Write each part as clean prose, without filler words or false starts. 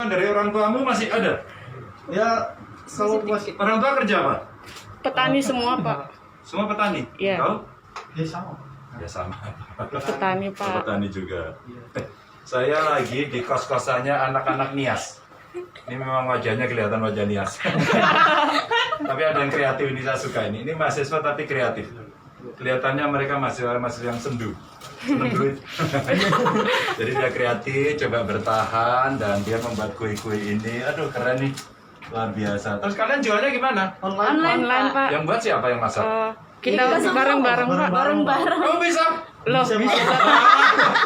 Dari orang tuamu masih ada? Ya, kalau masih Orang tua kerja apa? Petani semua, Pak. Semua petani? Iya. Kau? ya sama. Ya sama. Petani, Pak. Petani juga. Saya lagi di kos-kosannya anak-anak Nias. Ini memang wajahnya kelihatan wajah Nias. Tapi ada yang kreatif, ini saya suka ini. Ini mahasiswa tapi kreatif. Kelihatannya mereka mahasiswa yang sendu. Seneng duit. Jadi dia kreatif, coba bertahan dan dia membuat kue-kue ini. Aduh keren nih. Luar biasa. Terus kalian jualnya gimana? Online, Pak. Yang buat siapa yang masak? Kita bareng-bareng, Pak. Bareng-bareng. Kamu bisa? Loh, bisa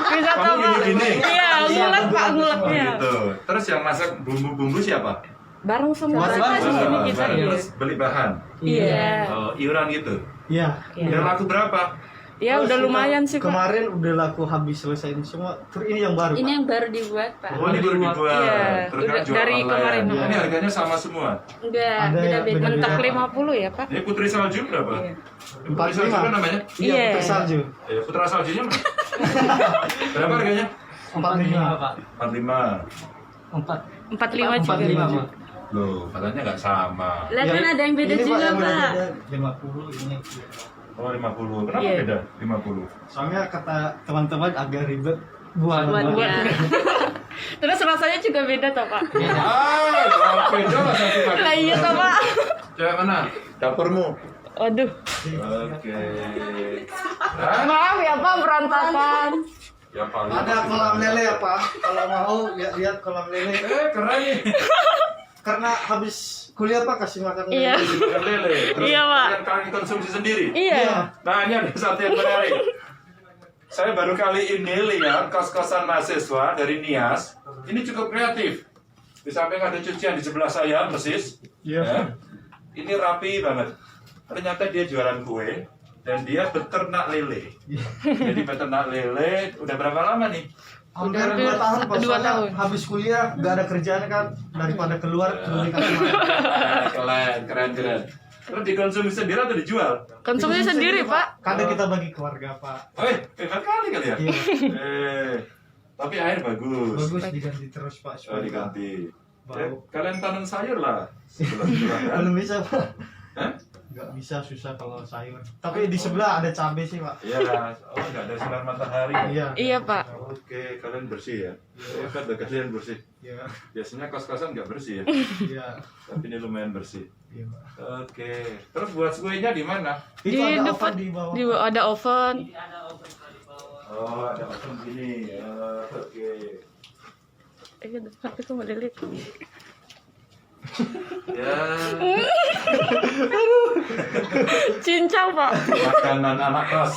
Kamu tahu, Pak. gini-gini? Iya, ngulek, Pak, Oh nguleknya. gitu. Terus yang masak bumbu-bumbu siapa? Bareng semua. Bareng-bareng. Di sini kita. Bareng. Terus beli bahan? Iya. Oh, iuran gitu? Iya. Udah laku berapa? Ya, udah lumayan sih, Pak. Kemarin udah laku habis selesai semua. Terus ini yang baru. Ini Pak. yang baru dibuat, Pak. Oh, ini baru dibuat. Iya, Terus udah kan jual dari online. kemarin. Ini harganya sama semua. Enggak, Ada yang beda-beda. Mentok beda-beda. 50 ya, Pak? Ini putri salju berapa? Iya. Putri salju kan namanya? Iya, Iya. putri salju. Putra saljunya mana? Berapa harganya? 45, Pak. 45. 45 juga. 45, Pak. Loh, katanya nggak sama. Lah kan ada yang beda ini, juga, yang Pak. beda-beda. 50 ini. Oh, 50. Kenapa Iya. beda? 50. Soalnya kata teman-teman agak ribet buat Buatnya. Terus rasanya juga beda toh, Pak? Ah, beda lah satu kali. Lah iya toh, Pak. Cewek mana? Dapurmu. Waduh. Oke. Hah? Maaf ya, Pak, berantakan. Ya paling Ada kolam lele ya, Pak. Kalau mau lihat kolam lele. keren nih. Karena habis kuliah Pak kasih makan lele. Iya. Ikan lele. Terus Iya, Pak. kalian konsumsi sendiri. Iya. Nah, ini ada satu yang menarik. Saya baru kali ini lihat kos-kosan mahasiswa dari Nias. Ini cukup kreatif. Di samping ada cucian di sebelah saya, persis. Iya. Ya. Ini rapi banget. Ternyata dia jualan kue dan dia beternak lele. Jadi beternak lele udah berapa lama nih? Hampir Hampir 2 tahun Pak. 2 Soalnya tahun. habis kuliah gak ada kerjaan kan, daripada keluar keliling kasih makan. Keren. Terus dikonsumsi sendiri atau dijual? Konsumsi sendiri, Pak. Kadang kita bagi keluarga Pak. Hebat kali kalian. Iya. Tapi air bagus. Bagus diganti terus Pak. Oh, diganti. Bau. Kalian tanam sayur lah. Sebelah-sebelah kan? Belum bisa Pak. Hah? Gak bisa, susah kalau sayur. Tapi di sebelah ada cabai sih Pak. Iya. Oh, nggak ada sinar matahari. Iya. Iya, Pak. Oke, kalian bersih ya. Hebat dah kalian bersih. Iya. Biasanya kos-kosan nggak bersih ya. Iya. Tapi ini lumayan bersih. Iya Pak. Oke. Terus buat kuenya di mana? Itu Di ada depan oven di bawah. ada oven. Oh, ada oven gini. Oke. Tapi kok lihat. Ya, Cincang, Pak. makanan anak kos.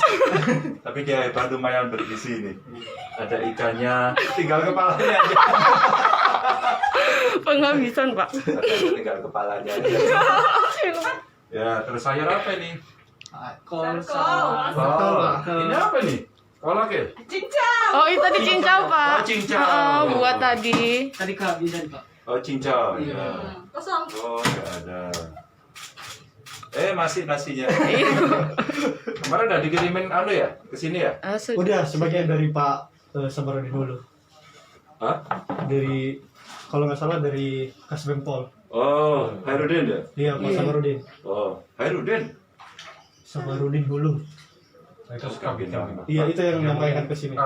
Tapi dia hebat, lumayan bergizi nih. Ada ikannya, tinggal kepalanya aja. Penghabisan, Pak. Tinggal kepalanya aja. Ya, terus sayur apa ini? Kol. Oh, ini apa nih? Kolak ya? Oh, itu tadi cincang, Pak. Oh, cincang. Buat tadi. Tadi kehabisan Pak. Oh, cincang. Ya. Kosong. Oh, nggak ada. Masih nasinya. Iya. Kemarin udah dikirimin anu ya? Ke sini ya? Udah sebagian dari Pak Sabarudin dulu. Hah? Dari kalau nggak salah dari Kasbempol. Oh, Hairudin ya? Iya Pak Sabarudin. Oh, Hairudin. Sabarudin dulu. Terus kabinnya. Iya itu yang menyampaikan ke sini.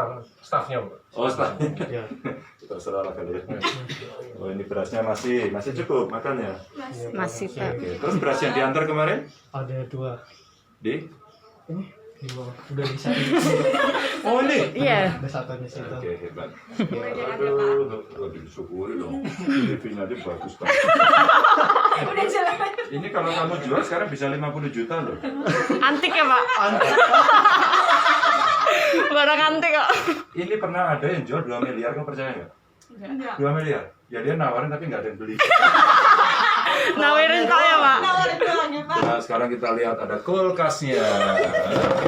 Stafnya, Oh, setelah. Iya. Terserah lah kali ya. Oh, ini berasnya masih cukup makannya. Masih, Pak. Oke. Terus beras yang diantar kemarin Ada 2 di? ini di bawah. Udah di sana. Oh, ini. Iya. Ada satunya situ. Oke, hebat. Aduh, lebih disyukuri dong. TV-nya aja bagus banget. Udah jalan. Ini kalau kamu jual sekarang bisa 50 juta loh. Antik ya, Pak? Barang antik kok. Ini pernah ada yang jual 2 miliar, kamu percaya nggak? Enggak. 2 miliar? Ya dia nawarin tapi nggak ada yang beli. Nawarin saya, Pak. Nawarin doangnya, Pak. Nah, sekarang kita lihat ada kulkasnya.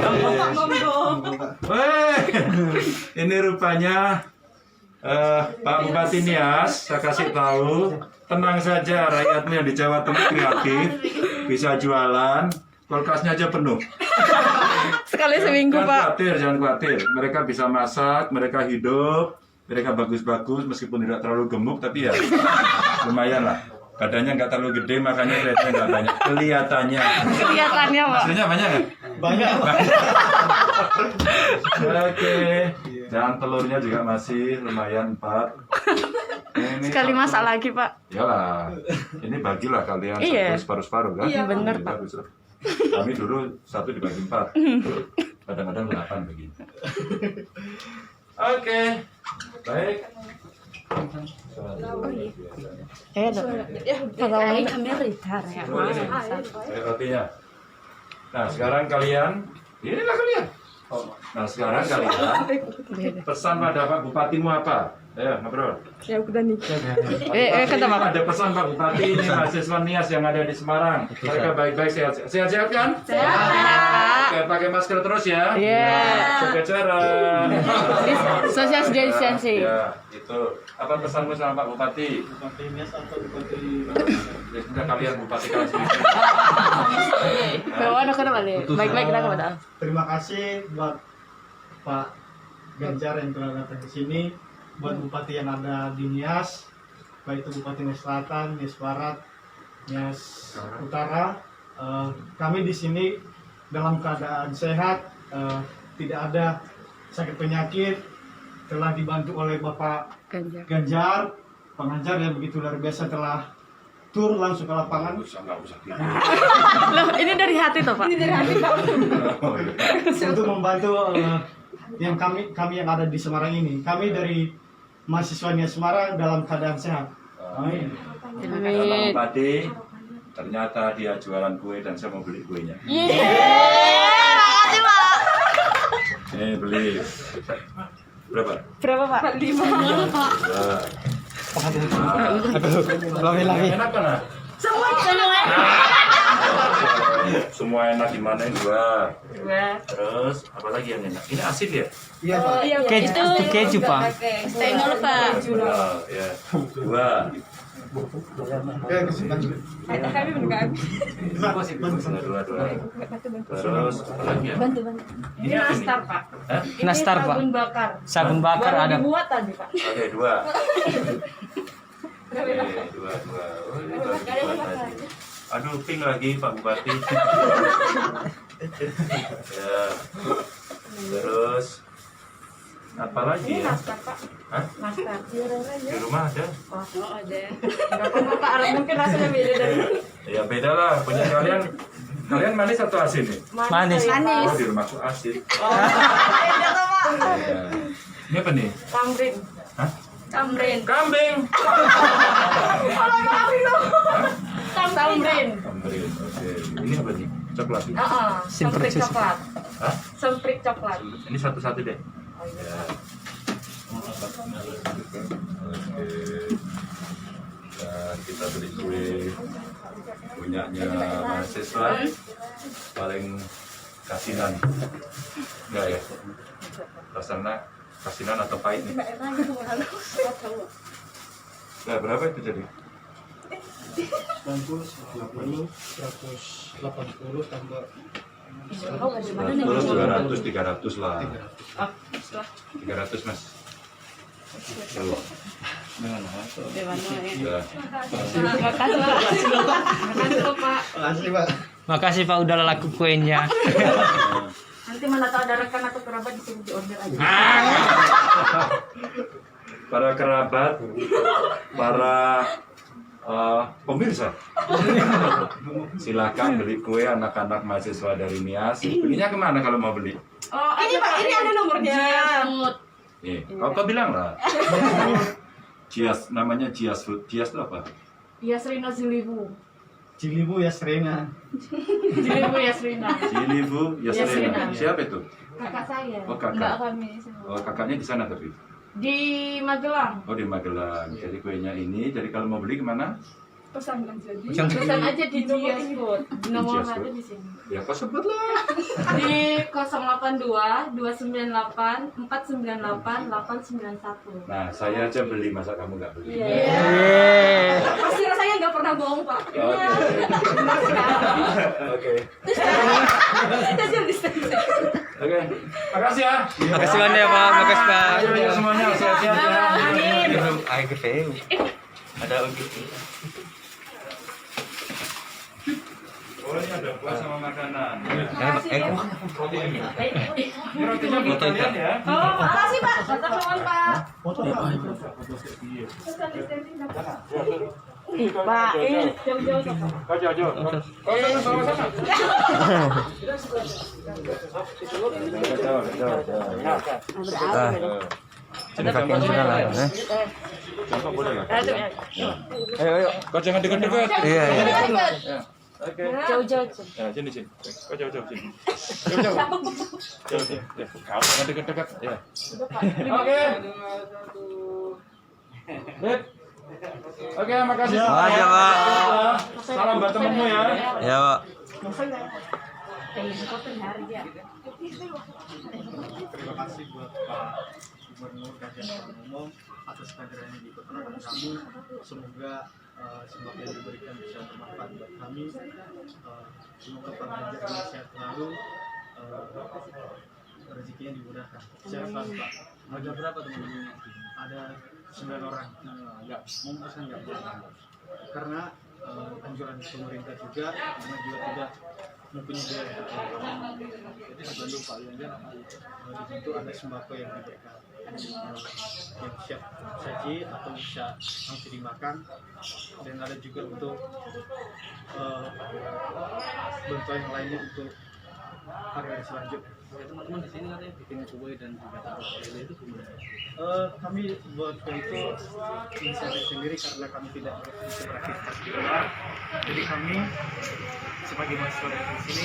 Ngomong. Weh, ini rupanya Pak Bupati Nias, saya kasih tahu, tenang saja rakyatmu yang di Jawa Tengah kreatif, bisa jualan, kulkasnya aja penuh. Sekali seminggu, Jangan Pak. khawatir, jangan khawatir. Mereka bisa masak, mereka hidup, Mereka bagus-bagus meskipun tidak terlalu gemuk tapi ya lumayan lah. Badannya nggak terlalu gede makanya kelihatannya nggak banyak. Kelihatannya, Pak. Aslinya banyak kan? Banyak. Oke. Dan telurnya juga masih lumayan 4. Ini Sekali satu. masak lagi, Pak. Iyalah. Ini bagilah kalian Iya. satu separuh-separuh kan? Iya, bener, Ini Pak. bagus, loh. Kami dulu 1 dibagi 4. Kadang-kadang 8 begini. Oke. Baik. Kalau Saya rotinya. Nah, sekarang kalian, inilah kalian. Nah, sekarang kalian pesan pada Pak Bupatimu apa? Ayo, ngobrol. kata Bapak. Ada pesan Pak Bupati, ini mahasiswa NIAS yang ada di Semarang. Mereka baik-baik, sehat-sehat kan? Pak. Oke, pakai masker terus ya. Iya. Jaga jarak. Social distancing. Ya, itu. Apa pesanmu sama Pak Bupati? Bupati Nias atau Bupati Ya, sudah kalian Bupati kalian sendiri. Bawa anak ke balik. Baik-baik kita kepada. Terima kasih buat Pak Ganjar yang telah datang ke sini, buat bupati yang ada di Nias, baik itu Bupati Nias Selatan, Nias Barat, Nias Utara. Kami di sini dalam keadaan sehat, tidak ada sakit penyakit, telah dibantu oleh Bapak Ganjar. Ganjar, pengajar yang begitu luar biasa telah tur langsung ke lapangan Nggak usah gitu. Loh, ini dari hati tuh, Pak. Oh, iya. untuk membantu yang kami yang ada di Semarang ini. Kami dari mahasiswa Nias Semarang dalam keadaan sehat. Amin. Kata Pak Amin. Bupati, ternyata dia jualan kue dan saya mau beli kuenya. Makasih, Pak. Beli. Berapa? Berapa, Pak? 5. Lagi. Enak kan? Ah? Semua enak gimana ini 2. Terus apa lagi yang enak? Ini asin ya? Iya, Pak. Keju, Pak. Stengel, Pak. Oh, ya. 2. Kami mendengar. 2. Terus apa lagi ya? Ini apa nih? Pak. Hah? Nastar, Pak. Sabun bakar. Sabun bakar Baru ada. dibuat tadi, Pak. Oke, 2. Oke, 2. Oh, ini baru dibuat tadi. Aduh, ping lagi Pak Bupati. Ya. Terus apa lagi ya? Nastar, Pak. Hah? Nastar. Di rumah ada? Oh, ada. Enggak apa-apa, Pak. Mungkin rasanya beda dari Ya beda lah. Punya kalian. Kalian manis atau asin nih? Manis. Oh, di rumahku asin. Ya. Ini apa nih? Tamrin. Hah? Tamrin. Kambing. Tamrin. Kambing. Oke. Ini apa nih? Coklat. Nih? Semprit coklat. Hah? Semprit coklat. Ini satu-satu deh. Oh, iya. Ya. Oke. Dan kita beli kue punyanya mahasiswa paling kasinan. Enggak ya? Rasanya kasinan atau pahit nih? Nah, berapa itu jadi? 90, 80, 180 tambah 100, 200, 300 lah. 300 mas. Tuh. Udah. Asli, Pak. Makasih Pak udah laku kuenya. Nanti mana tahu ada rekan atau kerabat di sini di order aja. Para kerabat, para pemirsa, silakan beli kue anak-anak mahasiswa dari Nias. Belinya kemana kalau mau beli? Oh, ini Pak, ini ada nomornya. Nih, kau bilang lah. Cias, namanya Cias Food. Cias itu apa? Yasrina Zilibu. Cilibu ya Serena. Zilibu Yasrina. Cilibu Yasrina. Yasrina. Siapa itu? Kakak saya. Oh, kakak. Enggak kami semua. Oh, kakaknya di sana tapi. Di Magelang. Oh, di Magelang. Jadi kuenya ini, jadi kalau mau beli kemana? Pesan aja di. Pesan. Pesan aja di Jias Food. Nomor Jias Food. ada di sini. Ya, kau sebut lah. Di 082 298 498 891. Nah, saya aja beli, masa kamu nggak beli? Yeay. Pasti rasanya nggak pernah bohong, Pak. Oke. Oke. Oke. Makasih ya. Makasih banyak ya Pak. Makasih Pak. Ayo semuanya sehat-sehat ya. GVU. Ada OGV. Oh ini ada buah sama makanan. Makasih, Ini rotinya buat kalian ya. Oh, makasih Pak. Tetap nuwun Pak. Foto Pak. Pak, ini Jauh-jauh Pak. Kau jauh. Kau sana sama-sama. Sudah pakai sudah lah. Contoh boleh lah. Ayo. Kau jangan dekat-dekat. Iya. Oke. jauh-jauh. Ya, sini. Kau jauh-jauh sini. Jauh. Ya, kau jangan dekat-dekat. Ya. Oke. Baik. Oke, makasih. Makasih, Pak. Salam buat temenmu ya. Ya, Pak. Terima kasih buat Pak Gubernur Ganjar Pranowo atas kehadirannya di peternakan kami. Semoga sembako yang diberikan bisa bermanfaat buat kami. Semoga Pak Ganjar ini sehat selalu, rezekinya dimudahkan. Sehat selalu Pak. Ada berapa teman-teman? Ada 9 orang. Enggak, mau pesan enggak? Karena anjuran pemerintah juga, karena juga tidak mempunyai biaya. Jadi sebelum Pak Ganjar di situ ada sembako yang diberikan yang siap saji atau bisa langsung dimakan, dan ada juga untuk bantuan yang lainnya untuk hari-hari selanjutnya. Teman-teman di sini katanya bikin kue dan juga taruh lele itu gimana? Kami buat kue itu inisiatif sendiri karena kami tidak bisa beraktivitas di luar. Jadi kami sebagai mahasiswa dari sini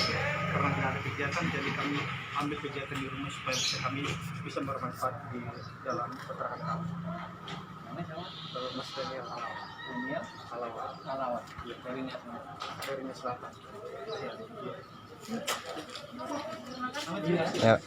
karena tidak ada kegiatan, jadi kami ambil kegiatan di rumah supaya kami bisa bermanfaat di dalam peternakan kami. Mas Daniel Alawat. Ya, Dari Selatan. Ya.